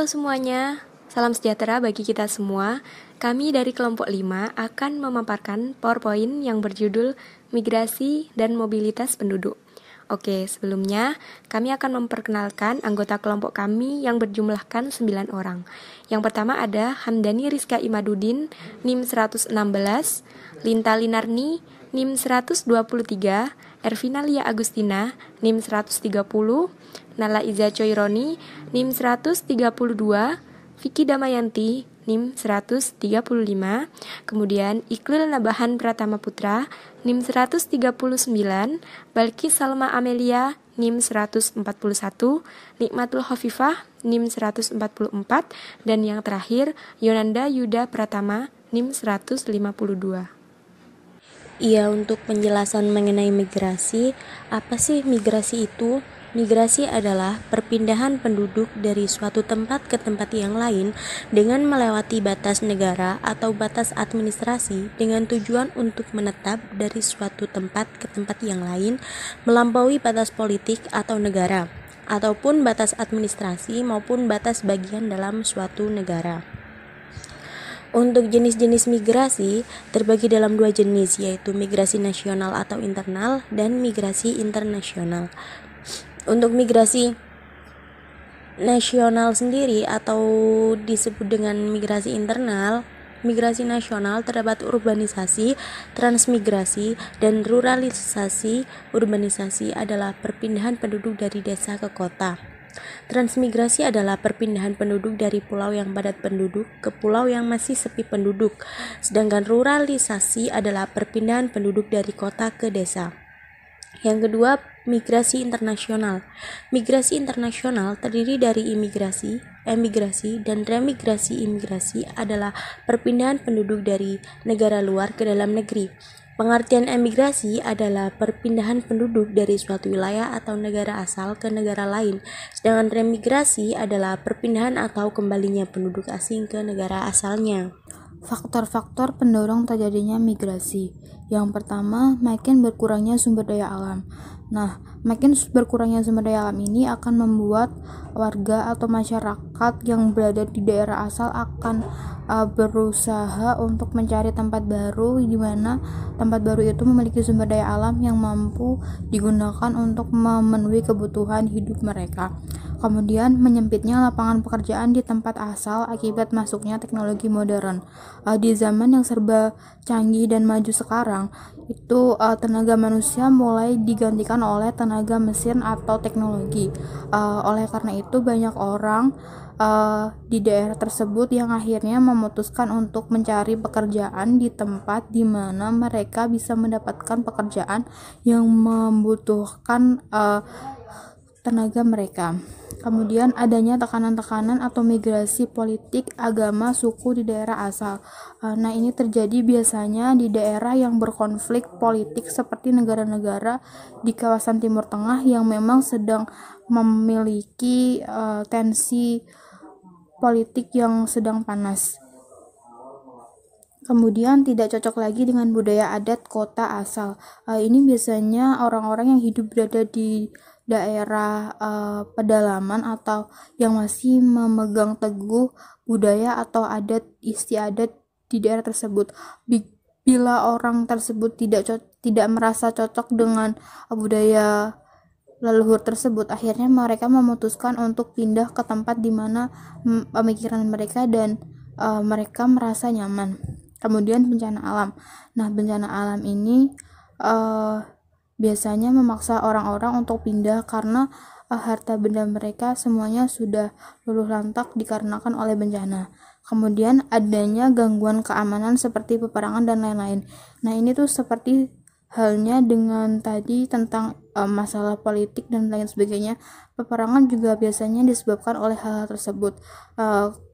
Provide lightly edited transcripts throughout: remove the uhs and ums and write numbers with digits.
semuanya, salam sejahtera bagi kita semua. Kami dari kelompok 5 akan memaparkan PowerPoint yang berjudul Migrasi dan Mobilitas Penduduk. Oke, sebelumnya kami akan memperkenalkan anggota kelompok kami yang berjumlahkan 9 orang. Yang pertama ada Hamdani Rizka Imadudin, NIM 116, Linta Linarni, NIM 123, Ervina Lia Agustina, NIM 130, Nala Iza Coironi, NIM 132, Vicky Damayanti, NIM 135, kemudian Iqlil Nabahan Pratama Putra, NIM 139, Balkis Salma Amelia, NIM 141, Nikmatul Khofifah, NIM 144, dan yang terakhir Yonanda Yuda Pratama, NIM 152. Iya, untuk penjelasan mengenai migrasi, apa sih migrasi itu? Migrasi adalah perpindahan penduduk dari suatu tempat ke tempat yang lain dengan melewati batas negara atau batas administrasi dengan tujuan untuk menetap dari suatu tempat ke tempat yang lain melampaui batas politik atau negara, ataupun batas administrasi maupun batas bagian dalam suatu negara. Untuk jenis-jenis migrasi terbagi dalam dua jenis, yaitu migrasi nasional atau internal dan migrasi internasional. Untuk migrasi nasional sendiri atau disebut dengan migrasi internal, migrasi nasional terdapat urbanisasi, transmigrasi, dan ruralisasi. Urbanisasi adalah perpindahan penduduk dari desa ke kota. Transmigrasi adalah perpindahan penduduk dari pulau yang padat penduduk ke pulau yang masih sepi penduduk. Sedangkan ruralisasi adalah perpindahan penduduk dari kota ke desa. Yang kedua, migrasi internasional. Migrasi internasional terdiri dari imigrasi, emigrasi, dan remigrasi. Imigrasi adalah perpindahan penduduk dari negara luar ke dalam negeri. Pengertian emigrasi adalah perpindahan penduduk dari suatu wilayah atau negara asal ke negara lain, sedangkan remigrasi adalah perpindahan atau kembalinya penduduk asing ke negara asalnya. Faktor-faktor pendorong terjadinya migrasi. Yang pertama, makin berkurangnya sumber daya alam. Nah, makin berkurangnya sumber daya alam ini akan membuat warga atau masyarakat yang berada di daerah asal akan berusaha untuk mencari tempat baru, di mana tempat baru itu memiliki sumber daya alam yang mampu digunakan untuk memenuhi kebutuhan hidup mereka. Kemudian menyempitnya lapangan pekerjaan di tempat asal akibat masuknya teknologi modern. Di zaman yang serba canggih dan maju sekarang, itu tenaga manusia mulai digantikan oleh tenaga mesin atau teknologi. Oleh karena itu banyak orang di daerah tersebut yang akhirnya memutuskan untuk mencari pekerjaan di tempat di mana mereka bisa mendapatkan pekerjaan yang membutuhkan tenaga mereka. Kemudian adanya tekanan-tekanan atau migrasi politik, agama, suku di daerah asal. Nah, ini terjadi biasanya di daerah yang berkonflik politik seperti negara-negara di kawasan Timur Tengah yang memang sedang memiliki tensi politik yang sedang panas. Kemudian tidak cocok lagi dengan budaya adat kota asal. Ini biasanya orang-orang yang hidup berada di daerah pedalaman atau yang masih memegang teguh budaya atau adat istiadat di daerah tersebut. Bila orang tersebut tidak merasa cocok dengan budaya leluhur tersebut, akhirnya mereka memutuskan untuk pindah ke tempat di mana pemikiran mereka dan mereka merasa nyaman. Kemudian bencana alam. Nah, bencana alam ini biasanya memaksa orang-orang untuk pindah karena harta benda mereka semuanya sudah luluh lantak dikarenakan oleh bencana. Kemudian adanya gangguan keamanan seperti peperangan dan lain-lain. Nah, ini tuh seperti halnya dengan tadi tentang masalah politik dan lain sebagainya. Peperangan juga biasanya disebabkan oleh hal-hal tersebut.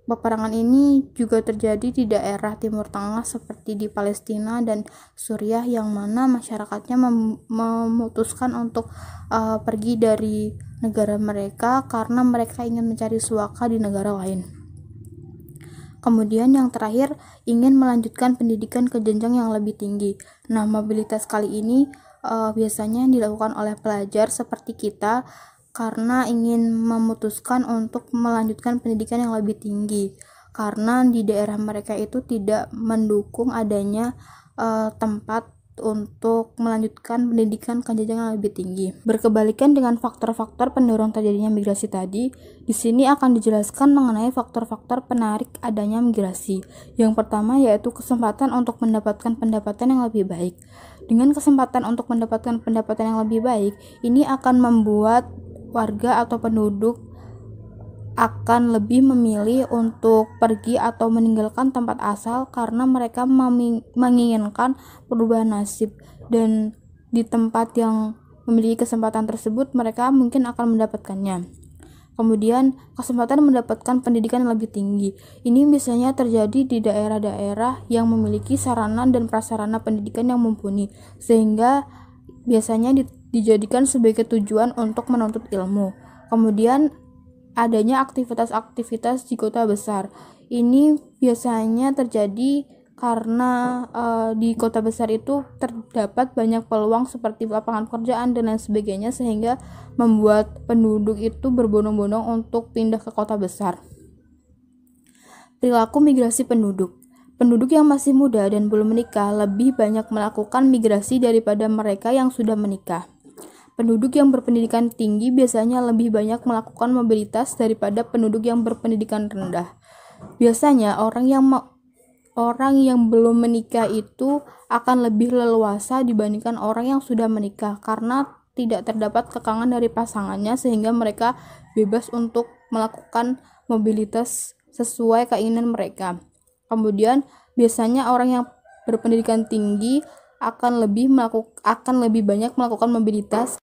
Peperangan ini juga terjadi di daerah Timur Tengah seperti di Palestina dan Suriah, yang mana masyarakatnya memutuskan untuk pergi dari negara mereka karena mereka ingin mencari suaka di negara lain. Kemudian yang terakhir, ingin melanjutkan pendidikan ke jenjang yang lebih tinggi. Nah, mobilitas kali ini biasanya dilakukan oleh pelajar seperti kita karena ingin memutuskan untuk melanjutkan pendidikan yang lebih tinggi, karena di daerah mereka itu tidak mendukung adanya tempat untuk melanjutkan pendidikan ke jenjang yang lebih tinggi. Berkebalikan dengan faktor-faktor pendorong terjadinya migrasi tadi, di sini akan dijelaskan mengenai faktor-faktor penarik adanya migrasi. Yang pertama yaitu kesempatan untuk mendapatkan pendapatan yang lebih baik. Dengan kesempatan untuk mendapatkan pendapatan yang lebih baik, ini akan membuat warga atau penduduk akan lebih memilih untuk pergi atau meninggalkan tempat asal karena mereka menginginkan perubahan nasib, dan di tempat yang memiliki kesempatan tersebut mereka mungkin akan mendapatkannya. Kemudian kesempatan mendapatkan pendidikan yang lebih tinggi. Ini biasanya terjadi di daerah-daerah yang memiliki sarana dan prasarana pendidikan yang mumpuni, sehingga biasanya dijadikan sebagai tujuan untuk menuntut ilmu. Kemudian adanya aktivitas-aktivitas di kota besar. Ini biasanya terjadi karena di kota besar itu terdapat banyak peluang seperti lapangan pekerjaan dan lain sebagainya, sehingga membuat penduduk itu berbondong-bondong untuk pindah ke kota besar. Perilaku migrasi penduduk. Penduduk yang masih muda dan belum menikah lebih banyak melakukan migrasi daripada mereka yang sudah menikah. Penduduk yang berpendidikan tinggi biasanya lebih banyak melakukan mobilitas daripada penduduk yang berpendidikan rendah. Biasanya orang yang belum menikah itu akan lebih leluasa dibandingkan orang yang sudah menikah karena tidak terdapat kekangan dari pasangannya, sehingga mereka bebas untuk melakukan mobilitas sesuai keinginan mereka. Kemudian biasanya orang yang berpendidikan tinggi akan lebih banyak melakukan mobilitas.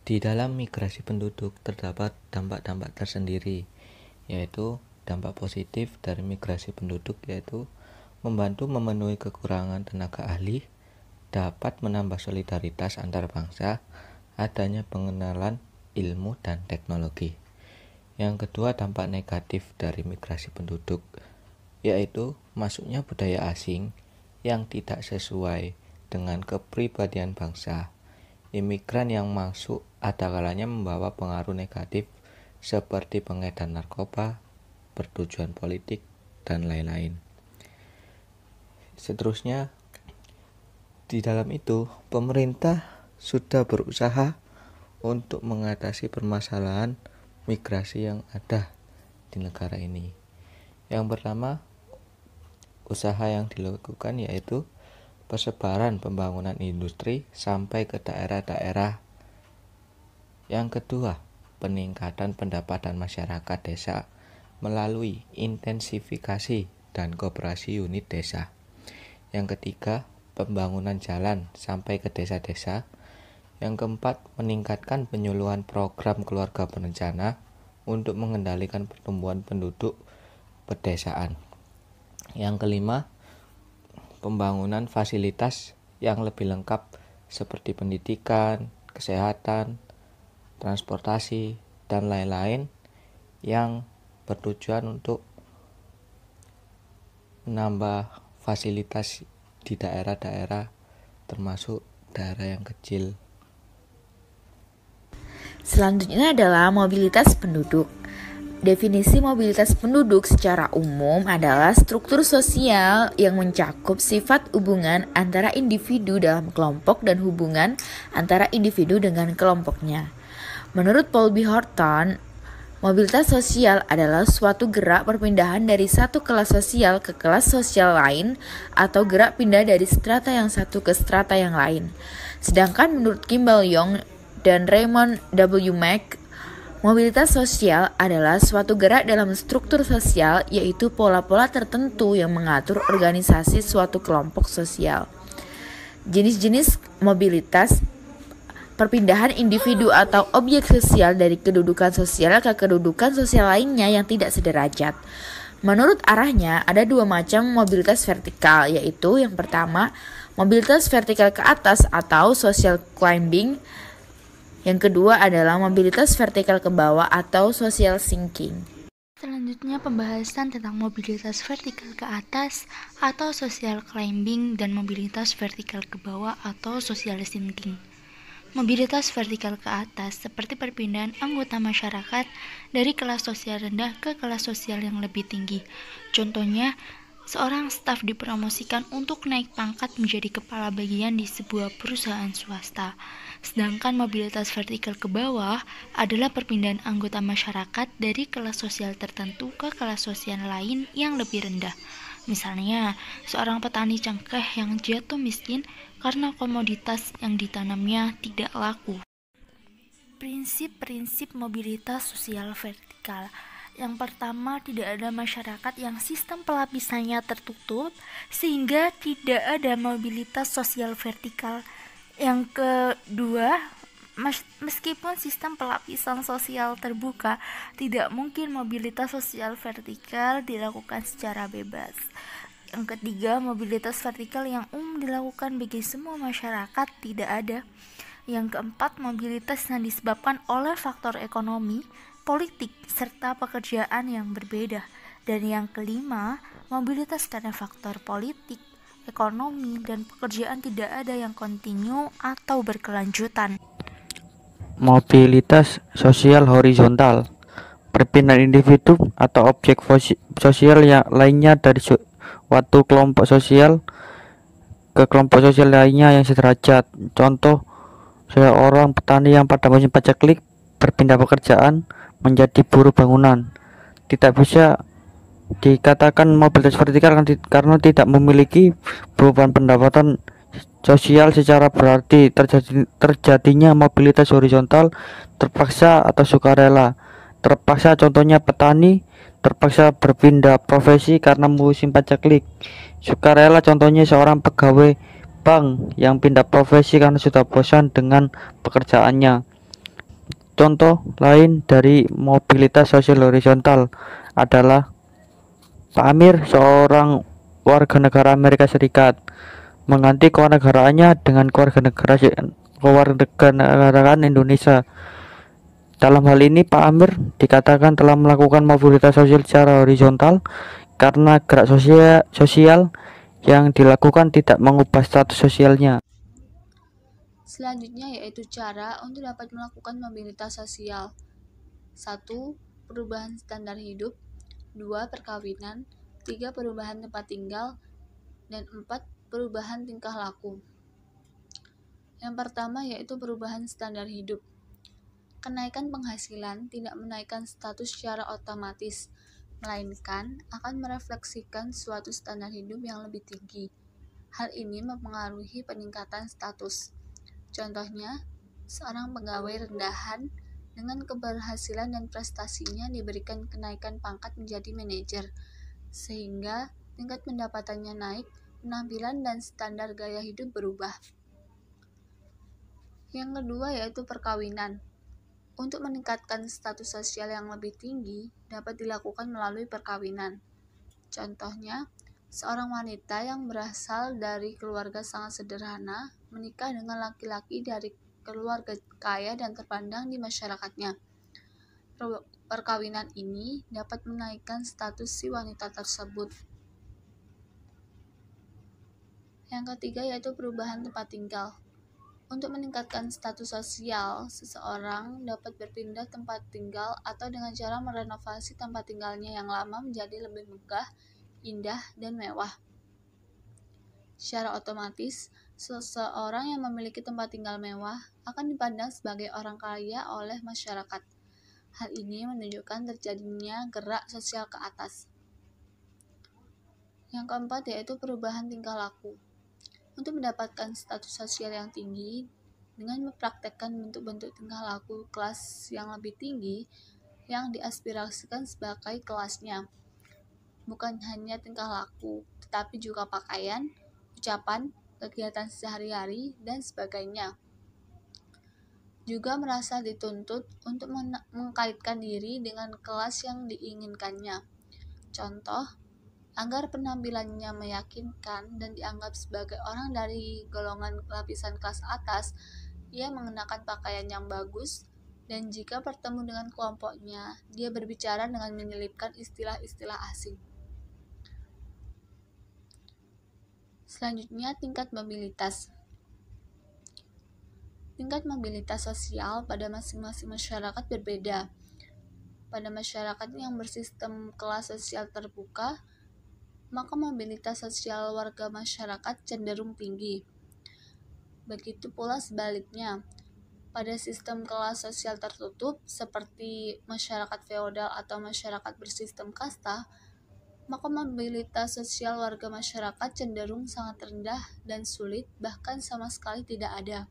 Di dalam migrasi penduduk terdapat dampak-dampak tersendiri, yaitu dampak positif dari migrasi penduduk yaitu membantu memenuhi kekurangan tenaga ahli, dapat menambah solidaritas antar bangsa, adanya pengenalan ilmu dan teknologi. Yang kedua, dampak negatif dari migrasi penduduk yaitu masuknya budaya asing yang tidak sesuai dengan kepribadian bangsa. Imigran yang masuk ada kalanya membawa pengaruh negatif seperti pengedar narkoba, pertujuan politik, dan lain-lain. Seterusnya, di dalam itu pemerintah sudah berusaha untuk mengatasi permasalahan migrasi yang ada di negara ini. Yang pertama, usaha yang dilakukan yaitu persebaran pembangunan industri sampai ke daerah-daerah. Yang kedua, peningkatan pendapatan masyarakat desa melalui intensifikasi dan koperasi unit desa. Yang ketiga, pembangunan jalan sampai ke desa-desa. Yang keempat, meningkatkan penyuluhan program keluarga berencana untuk mengendalikan pertumbuhan penduduk pedesaan. Yang kelima, pembangunan fasilitas yang lebih lengkap seperti pendidikan, kesehatan, transportasi, dan lain-lain yang bertujuan untuk menambah fasilitas di daerah-daerah termasuk daerah yang kecil. Selanjutnya adalah mobilitas penduduk. Definisi mobilitas penduduk secara umum adalah struktur sosial yang mencakup sifat hubungan antara individu dalam kelompok dan hubungan antara individu dengan kelompoknya. Menurut Paul B. Horton, mobilitas sosial adalah suatu gerak perpindahan dari satu kelas sosial ke kelas sosial lain atau gerak pindah dari strata yang satu ke strata yang lain. Sedangkan menurut Kimball Young dan Raymond W. Mack, mobilitas sosial adalah suatu gerak dalam struktur sosial, yaitu pola-pola tertentu yang mengatur organisasi suatu kelompok sosial. Jenis-jenis mobilitas: perpindahan individu atau objek sosial dari kedudukan sosial ke kedudukan sosial lainnya yang tidak sederajat. Menurut arahnya, ada dua macam mobilitas vertikal, yaitu yang pertama, mobilitas vertikal ke atas atau social climbing. Yang kedua adalah mobilitas vertikal ke bawah atau social sinking. Selanjutnya pembahasan tentang mobilitas vertikal ke atas atau social climbing dan mobilitas vertikal ke bawah atau social sinking. Mobilitas vertikal ke atas seperti perpindahan anggota masyarakat dari kelas sosial rendah ke kelas sosial yang lebih tinggi. Contohnya, seorang staf dipromosikan untuk naik pangkat menjadi kepala bagian di sebuah perusahaan swasta. Sedangkan mobilitas vertikal ke bawah adalah perpindahan anggota masyarakat dari kelas sosial tertentu ke kelas sosial lain yang lebih rendah. Misalnya, seorang petani cengkeh yang jatuh miskin karena komoditas yang ditanamnya tidak laku. Prinsip-prinsip mobilitas sosial vertikal. Yang pertama, tidak ada masyarakat yang sistem pelapisannya tertutup sehingga tidak ada mobilitas sosial vertikal. Yang kedua, meskipun sistem pelapisan sosial terbuka, tidak mungkin mobilitas sosial vertikal dilakukan secara bebas. Yang ketiga, mobilitas vertikal yang dilakukan bagi semua masyarakat tidak ada. Yang keempat, mobilitas yang disebabkan oleh faktor ekonomi, politik, serta pekerjaan yang berbeda. Dan yang kelima, mobilitas karena faktor politik, ekonomi, dan pekerjaan tidak ada yang kontinu atau berkelanjutan. Mobilitas sosial horizontal, perpindahan individu atau objek sosial yang lainnya dari suatu kelompok sosial ke kelompok sosial lainnya yang sederajat. Contoh, seorang petani yang pada musim paceklik berpindah pekerjaan menjadi buruh bangunan. Tidak bisa dikatakan mobilitas vertikal karena tidak memiliki perubahan pendapatan sosial secara berarti. Terjadinya mobilitas horizontal terpaksa atau sukarela. Terpaksa contohnya petani terpaksa berpindah profesi karena musim paceklik. Sukarela contohnya seorang pegawai bank yang pindah profesi karena sudah bosan dengan pekerjaannya. Contoh lain dari mobilitas sosial horizontal adalah Pak Amir, seorang warga negara Amerika Serikat, mengganti kewarganegaraannya dengan kewarganegaraan Indonesia. Dalam hal ini, Pak Amir dikatakan telah melakukan mobilitas sosial secara horizontal karena gerak sosial yang dilakukan tidak mengubah status sosialnya. Selanjutnya yaitu cara untuk dapat melakukan mobilitas sosial. 1. Perubahan standar hidup. 2. Perkawinan. 3. Perubahan tempat tinggal. Dan 4. Perubahan tingkah laku. Yang pertama yaitu perubahan standar hidup. Kenaikan penghasilan tidak menaikkan status secara otomatis, melainkan akan merefleksikan suatu standar hidup yang lebih tinggi. Hal ini mempengaruhi peningkatan status. Contohnya, seorang pegawai rendahan dengan keberhasilan dan prestasinya diberikan kenaikan pangkat menjadi manajer, sehingga tingkat pendapatannya naik, penampilan dan standar gaya hidup berubah. Yang kedua yaitu perkawinan. Untuk meningkatkan status sosial yang lebih tinggi dapat dilakukan melalui perkawinan. Contohnya, seorang wanita yang berasal dari keluarga sangat sederhana menikah dengan laki-laki dari keluarga kaya dan terpandang di masyarakatnya. Perkawinan ini dapat menaikkan status si wanita tersebut. Yang ketiga yaitu perubahan tempat tinggal. Untuk meningkatkan status sosial, seseorang dapat berpindah tempat tinggal atau dengan cara merenovasi tempat tinggalnya yang lama menjadi lebih megah, indah, dan mewah. Secara otomatis, seseorang yang memiliki tempat tinggal mewah akan dipandang sebagai orang kaya oleh masyarakat. Hal ini menunjukkan terjadinya gerak sosial ke atas. Yang keempat yaitu perubahan tingkah laku. Untuk mendapatkan status sosial yang tinggi, dengan mempraktekkan bentuk-bentuk tingkah laku kelas yang lebih tinggi yang diaspirasikan sebagai kelasnya. Bukan hanya tingkah laku, tetapi juga pakaian, ucapan, kegiatan sehari-hari, dan sebagainya. Juga merasa dituntut untuk mengkaitkan diri dengan kelas yang diinginkannya. Contoh, agar penampilannya meyakinkan dan dianggap sebagai orang dari golongan lapisan kelas atas, ia mengenakan pakaian yang bagus, dan jika bertemu dengan kelompoknya, dia berbicara dengan menyelipkan istilah-istilah asing. Selanjutnya, tingkat mobilitas. Tingkat mobilitas sosial pada masing-masing masyarakat berbeda. Pada masyarakat yang bersistem kelas sosial terbuka, maka mobilitas sosial warga masyarakat cenderung tinggi. Begitu pula sebaliknya, pada sistem kelas sosial tertutup seperti masyarakat feodal atau masyarakat bersistem kasta, maka mobilitas sosial warga masyarakat cenderung sangat rendah dan sulit, bahkan sama sekali tidak ada.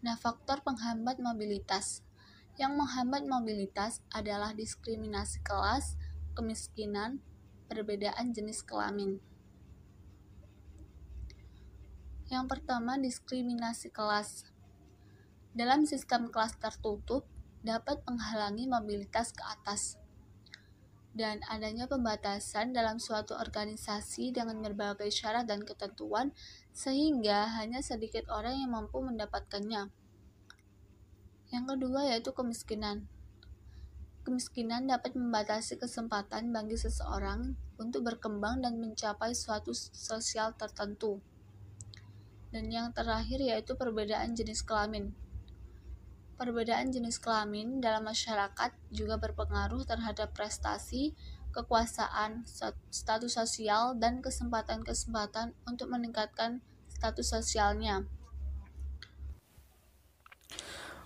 Nah, faktor penghambat mobilitas. Yang menghambat mobilitas adalah diskriminasi kelas, kemiskinan, perbedaan jenis kelamin. Yang pertama, diskriminasi kelas. Dalam sistem kelas tertutup, dapat menghalangi mobilitas ke atas. Dan adanya pembatasan dalam suatu organisasi dengan berbagai syarat dan ketentuan, sehingga hanya sedikit orang yang mampu mendapatkannya. Yang kedua yaitu kemiskinan. Kemiskinan dapat membatasi kesempatan bagi seseorang untuk berkembang dan mencapai suatu sosial tertentu. Dan yang terakhir yaitu perbedaan jenis kelamin. Perbedaan jenis kelamin dalam masyarakat juga berpengaruh terhadap prestasi, kekuasaan, status sosial, dan kesempatan-kesempatan untuk meningkatkan status sosialnya.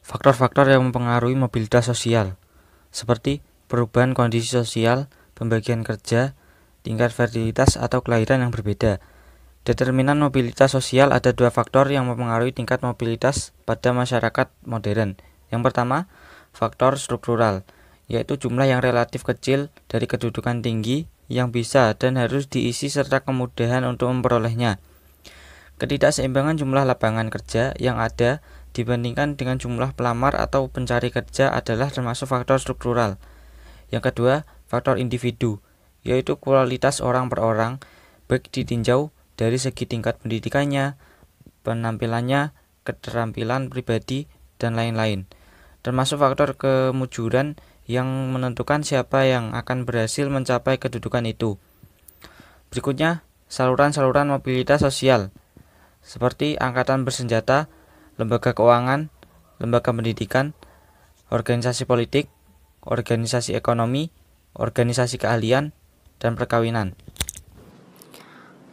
Faktor-faktor yang mempengaruhi mobilitas sosial, seperti perubahan kondisi sosial, pembagian kerja, tingkat fertilitas atau kelahiran yang berbeda. Determinan mobilitas sosial ada dua faktor yang mempengaruhi tingkat mobilitas pada masyarakat modern. Yang pertama, faktor struktural, yaitu jumlah yang relatif kecil dari kedudukan tinggi yang bisa dan harus diisi serta kemudahan untuk memperolehnya. Ketidakseimbangan jumlah lapangan kerja yang ada dibandingkan dengan jumlah pelamar atau pencari kerja adalah termasuk faktor struktural. Yang kedua, faktor individu, yaitu kualitas orang per orang, baik ditinjau dari segi tingkat pendidikannya, penampilannya, keterampilan pribadi, dan lain-lain. Termasuk faktor kemujuran yang menentukan siapa yang akan berhasil mencapai kedudukan itu. Berikutnya, saluran-saluran mobilitas sosial, seperti angkatan bersenjata, lembaga keuangan, lembaga pendidikan, organisasi politik, organisasi ekonomi, organisasi keahlian, dan perkawinan.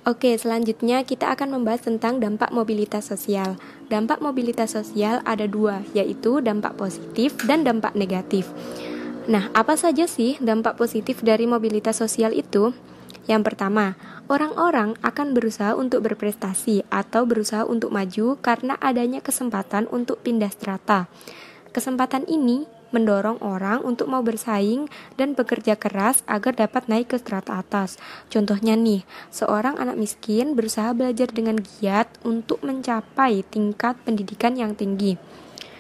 Oke, selanjutnya kita akan membahas tentang dampak mobilitas sosial. Dampak mobilitas sosial ada dua, yaitu dampak positif dan dampak negatif. Nah, apa saja sih dampak positif dari mobilitas sosial itu? Yang pertama, orang-orang akan berusaha untuk berprestasi atau berusaha untuk maju karena adanya kesempatan untuk pindah strata. Kesempatan ini mendorong orang untuk mau bersaing dan bekerja keras agar dapat naik ke strata atas. Contohnya nih, seorang anak miskin berusaha belajar dengan giat untuk mencapai tingkat pendidikan yang tinggi.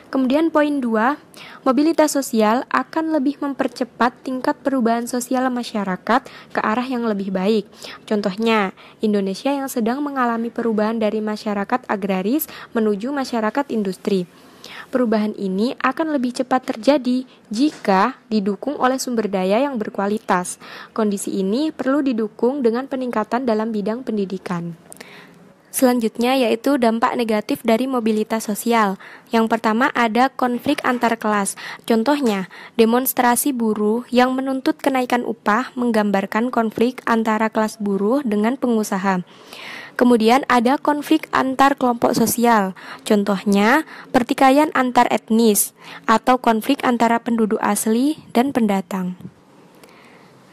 Kemudian poin 2, mobilitas sosial akan lebih mempercepat tingkat perubahan sosial masyarakat ke arah yang lebih baik. Contohnya, Indonesia yang sedang mengalami perubahan dari masyarakat agraris menuju masyarakat industri. Perubahan ini akan lebih cepat terjadi jika didukung oleh sumber daya yang berkualitas. Kondisi ini perlu didukung dengan peningkatan dalam bidang pendidikan. Selanjutnya yaitu dampak negatif dari mobilitas sosial. Yang pertama ada konflik antar kelas. Contohnya, demonstrasi buruh yang menuntut kenaikan upah menggambarkan konflik antara kelas buruh dengan pengusaha. Kemudian ada konflik antar kelompok sosial. Contohnya, pertikaian antar etnis atau konflik antara penduduk asli dan pendatang.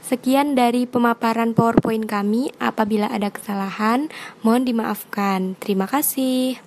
Sekian dari pemaparan PowerPoint kami. Apabila ada kesalahan, mohon dimaafkan. Terima kasih.